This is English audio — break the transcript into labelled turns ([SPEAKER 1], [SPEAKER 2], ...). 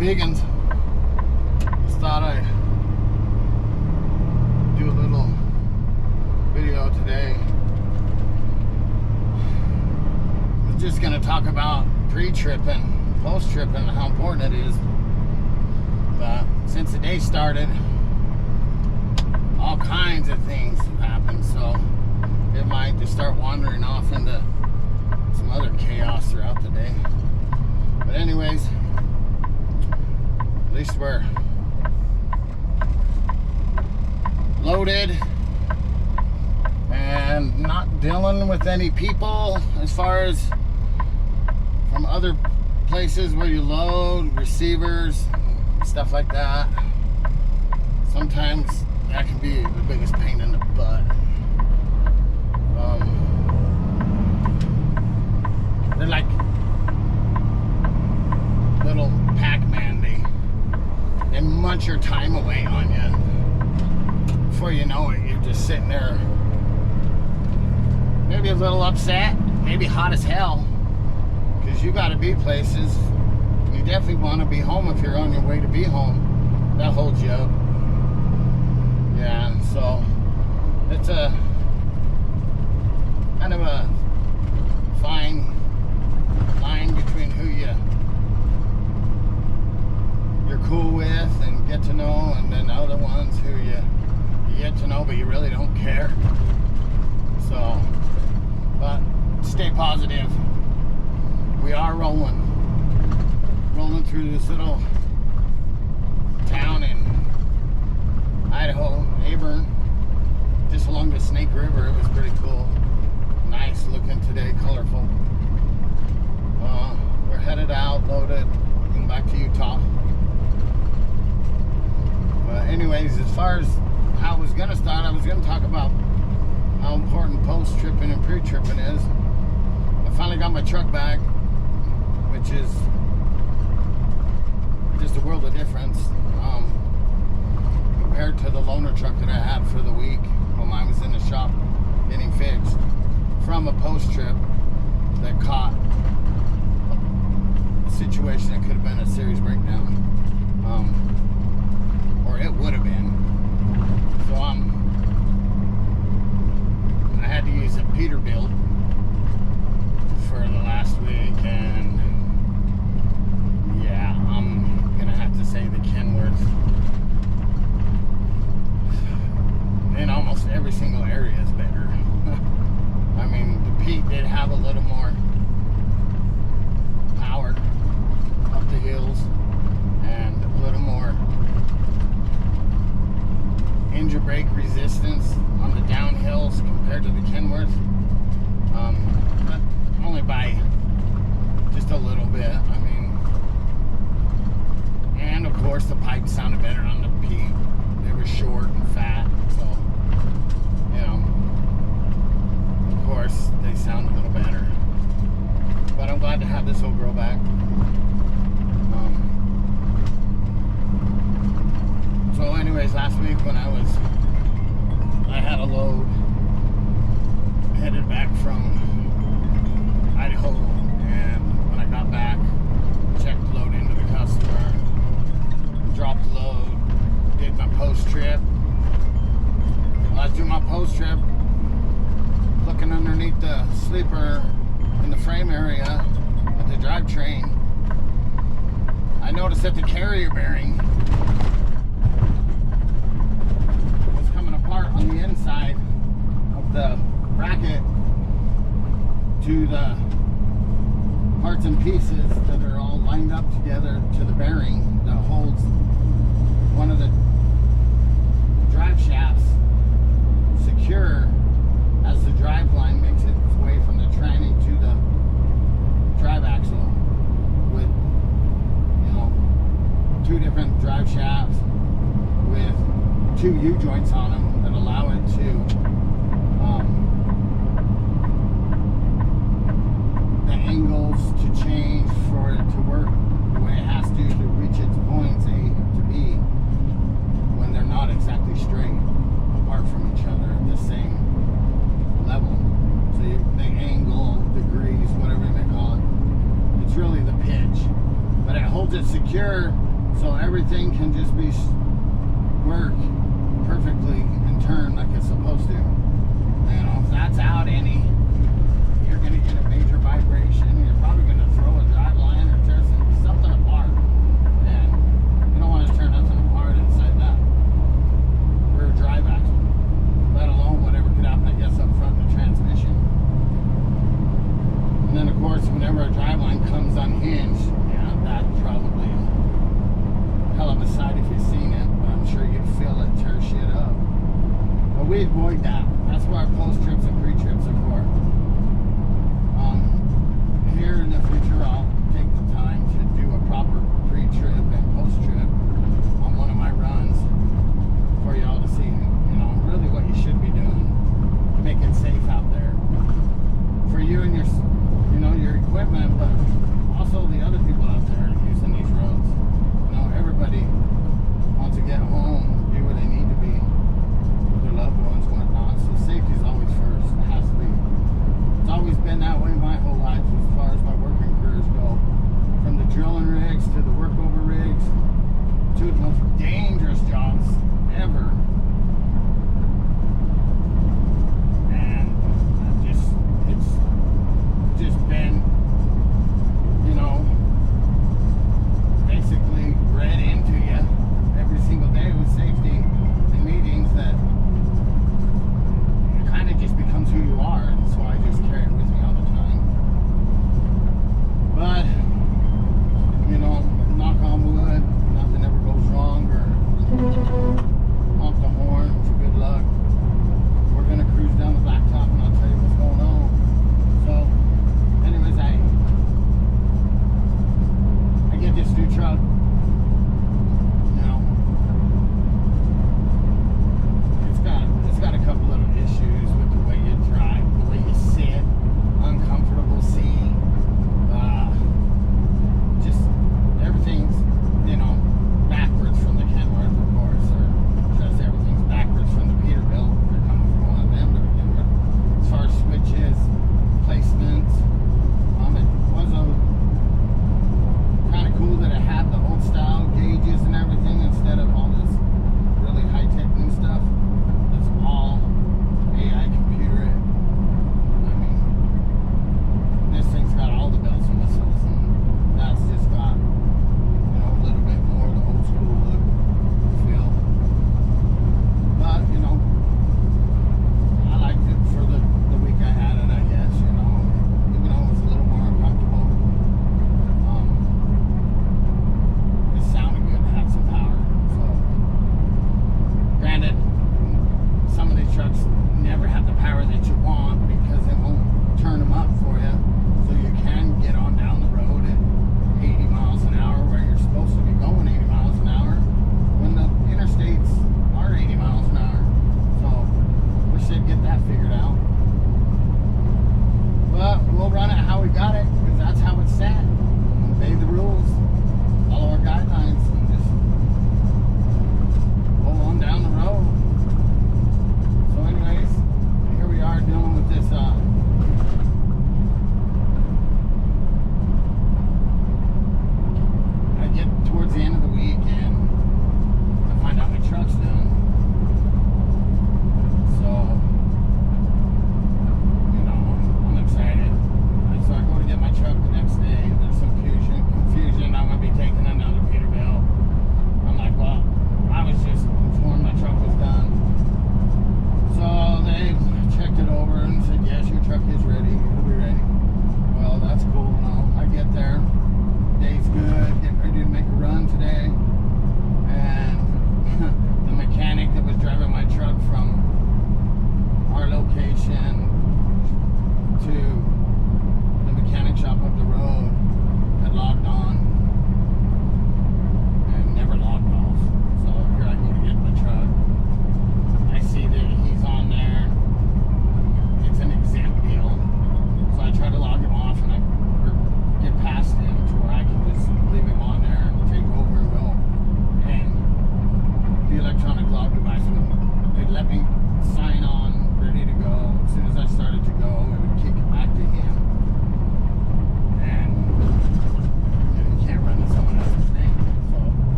[SPEAKER 1] Biguns. Just thought I'd do a little video today. I was just gonna talk about pre-trip and post-trip and how important it is. But since the day started, all kinds of things have happened, so it might just start wandering off into some other chaos throughout the day. But anyways, at least we're loaded and not dealing with any people as far as from other places where you load, receivers, stuff like that. Sometimes that can be the biggest pain in the butt. They're like little Pac-Man. They munch your time away on you. Before you know it, you're just sitting there, maybe a little upset, maybe hot as hell, because you got to be places. You definitely want to be home if you're on your way to be home. That holds you up. Yeah, so it's a kind of a fine line between who you're cool with and get to know, and then other ones who you get to know but you really don't care. So, but stay positive. We are rolling through this little town in Idaho, Auburn, just along the Snake River. It was pretty cool. Nice looking today, colorful. We're headed out, loaded, going back to Utah. But anyways, as far as how I was going to start, I was going to talk about how important post-tripping and pre-tripping is. I finally got my truck back, which is just a world of difference compared to the loaner truck that I had for the week when I was in the shop getting fixed from a post-trip that caught a situation that could have been a serious breakdown, or it would have been. So I had to use a Peterbilt for the last week, and yeah, I'm gonna have to say the Kenworth in almost every single area is better. I mean, the Pete did have a little more power up the hills and a little more engine brake resistance on the downhills compared to the Kenworth, but only by just a little bit. I mean, and of course the pipes sounded better on the Pete. They were short and fat, so you know, of course they sound a little better. But I'm glad to have this old girl back. So anyways, last week when I had a load headed back from Idaho, and when I got back, checked the load into the customer, dropped the load, did my post-trip. While I was doing my post-trip, looking underneath the sleeper in the frame area at the drivetrain, I noticed that the carrier bearing was coming apart on the inside of the bracket to the parts and pieces that are all lined up together to the bearing that holds one of the drive shafts secure as the drive line makes its way from the tranny to the drive axle, with, you know, two different drive shafts with two U-joints on them that allow it to the angles to change for it to work the way it has to reach its points A to B when they're not exactly straight apart from each other at the same level. So the angle, degrees, whatever you may call it, it's really the pitch, but it holds it secure So everything can just be work perfectly and turn like it's supposed to. You know, if that's out any, you're going to get a major vibration. You're probably going to throw it